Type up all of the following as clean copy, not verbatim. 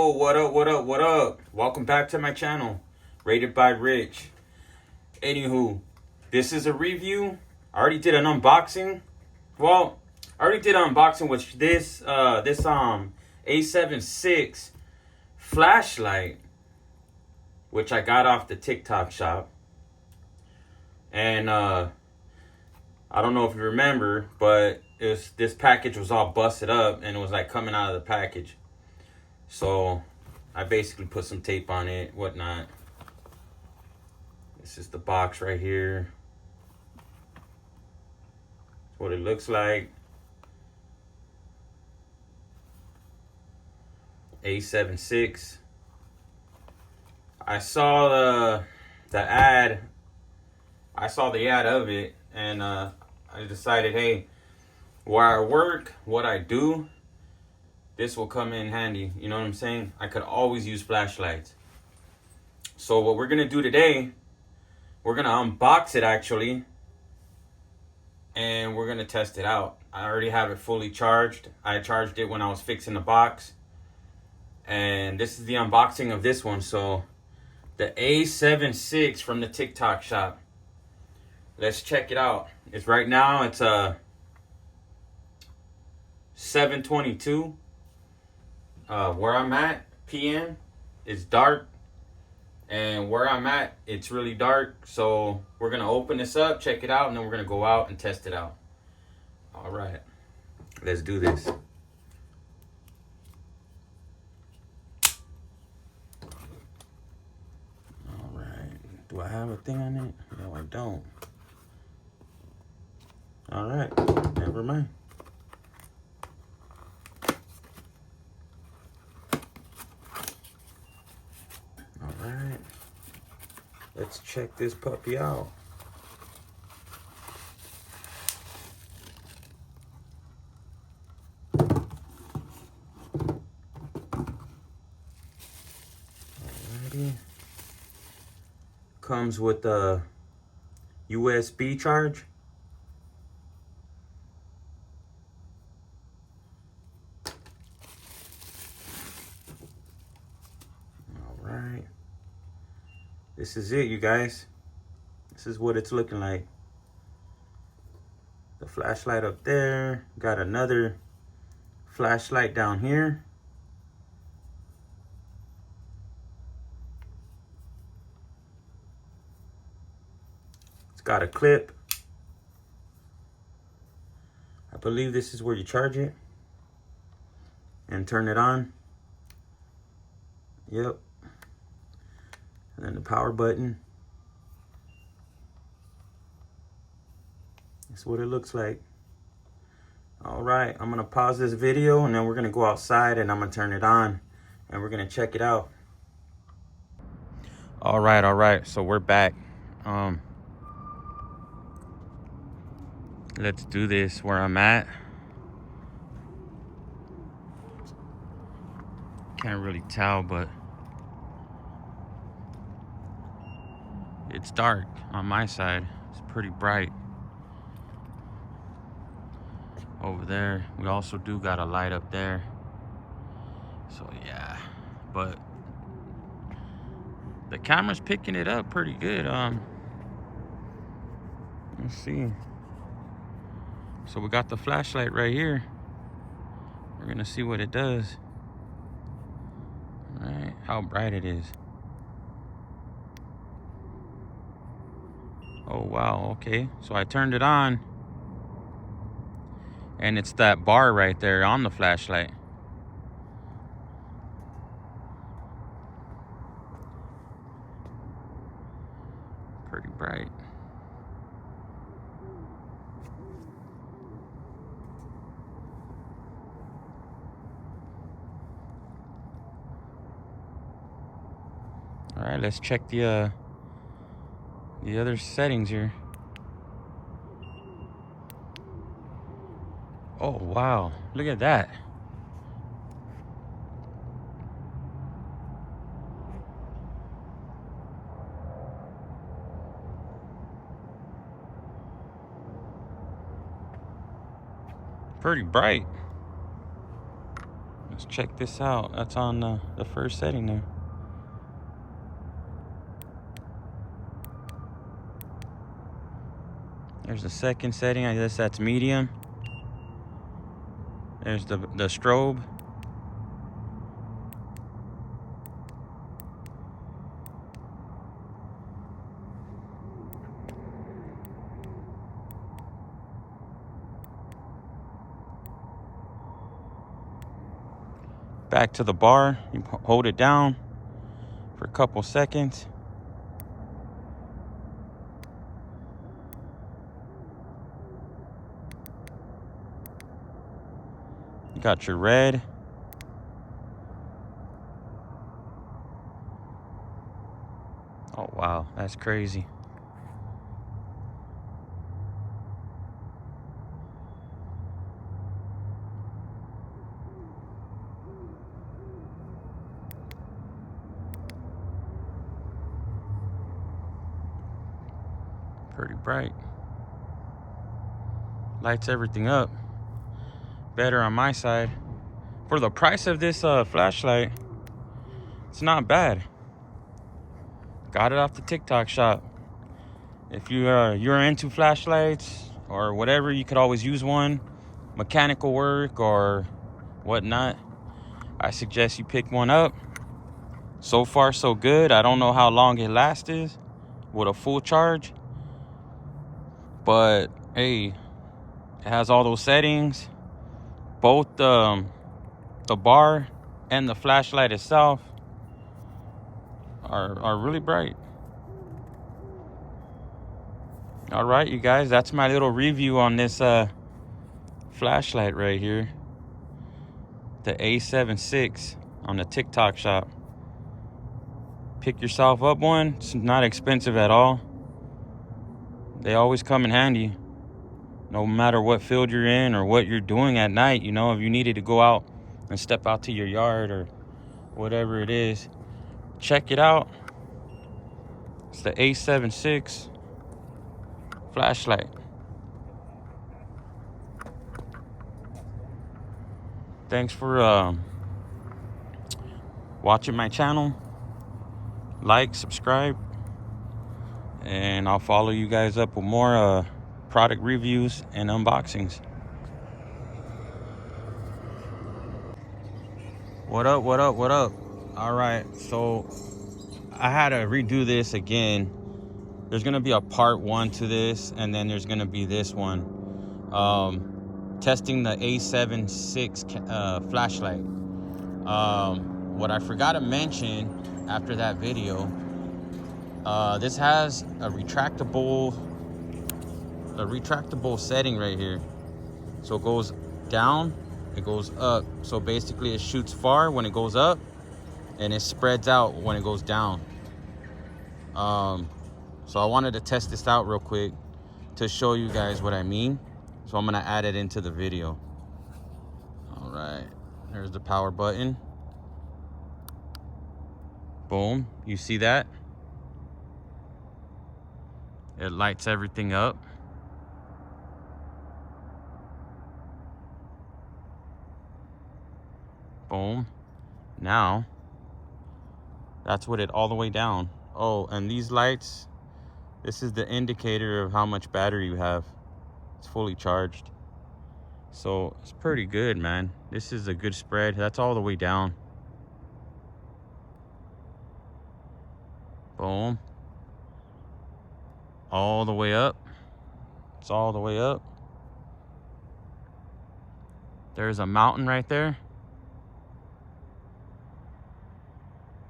Yo, what up, what up, what up? Welcome back to my channel, Rated by Rich. Anywho, this is a review. I already did an unboxing. Well, I already did an unboxing with this A76 flashlight, which I got off the TikTok shop. And I don't know if you remember, but this package was all busted up and it was like coming out of the package. So I basically put some tape on it, whatnot. This is the box right here. That's what it looks like. A76. I saw the ad. I saw the ad of it, and I decided, hey, where I work, what I do, this will come in handy. You know what I'm saying? I could always use flashlights. So what we're gonna do today, we're gonna unbox it actually, and we're gonna test it out. I already have it fully charged. I charged it when I was fixing the box. And this is the unboxing of this one. So the A76 from the TikTok shop. Let's check it out. It's right now, it's 7:22. Where I'm at, PM, it's dark. And where I'm at, it's really dark. So we're going to open this up, check it out, and then we're going to go out and test it out. All right. Let's do this. All right. Do I have a thing on it? No, I don't. All right. Never mind. Alright, let's check this puppy out. Alrighty. Comes with a USB charge. Alright. This is it, you guys. This is what it's looking like. The flashlight up there. Got another flashlight down here. It's got a clip. I believe this is where you charge it and turn it on. Yep. And then the power button. That's what it looks like. All right, I'm gonna pause this video and then we're gonna go outside and I'm gonna turn it on and we're gonna check it out. All right, so we're back. Let's do this where I'm at. Can't really tell, but it's dark on my side. It's pretty bright. Over there, we also do got a light up there. So yeah, but the camera's picking it up pretty good. Let's see. So we got the flashlight right here. We're gonna see what it does. All right, how bright it is. Oh wow, okay. So I turned it on. And it's that bar right there on the flashlight. Pretty bright. All right, let's check the other settings here. Oh, wow. Look at that. Pretty bright. Let's check this out. That's on the first setting there. There's the second setting. I guess that's medium. There's the strobe. Back to the bar. You hold it down for a couple seconds. You got your red. Oh, wow. That's crazy. Pretty bright. Lights everything up. Better on my side. For the price of this flashlight, it's not bad. Got it off the TikTok shop. If you're into flashlights or whatever, you could always use one. Mechanical work or whatnot, I suggest you pick one up. So far, so good. I don't know how long it lasts with a full charge. But, hey, it has all those settings. Both the bar and the flashlight itself are really bright. All right, you guys, that's my little review on this flashlight right here. The A76 on the TikTok shop. Pick yourself up one. It's not expensive at all. They always come in handy. No matter what field you're in or what you're doing at night, you know, if you needed to go out and step out to your yard or whatever it is, check it out. It's the A76 flashlight. Thanks for watching my channel. Like, subscribe, and I'll follow you guys up with more product reviews and unboxings. What up, what up, what up? All right, so I had to redo this again. There's gonna be a part 1 to this, and then there's gonna be this one. Testing the A76 flashlight. What I forgot to mention after that video, this has a retractable setting right here. So it goes down, it goes up. So basically it shoots far when it goes up, and it spreads out when it goes down. So I wanted to test this out real quick to show you guys what I mean. So I'm gonna add it into the video. All right, there's the power button. Boom, you see that? It lights everything up. Boom. Now, that's with it all the way down. Oh, and these lights, this is the indicator of how much battery you have. It's fully charged. So it's pretty good, man. This is a good spread. That's all the way down. Boom. All the way up. It's all the way up. There's a mountain right there.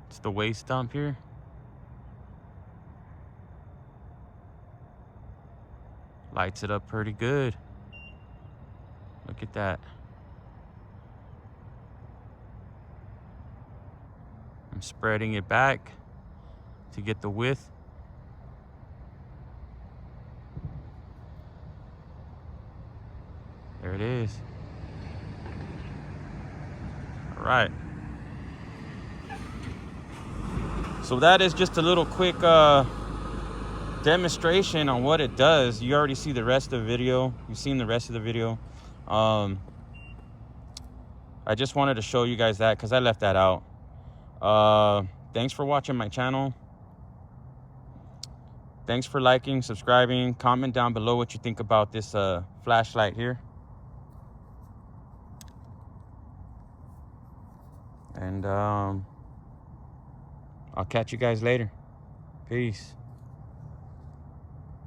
It's the waist stump here. Lights it up pretty good. Look at that. I'm spreading it back to get the width. There it is. All right. So that is just a little quick demonstration on what it does. You already see the rest of the video. You've seen the rest of the video. I just wanted to show you guys that because I left that out. Thanks for watching my channel. Thanks for liking, subscribing. Comment down below what you think about this flashlight here. And I'll catch you guys later. Peace.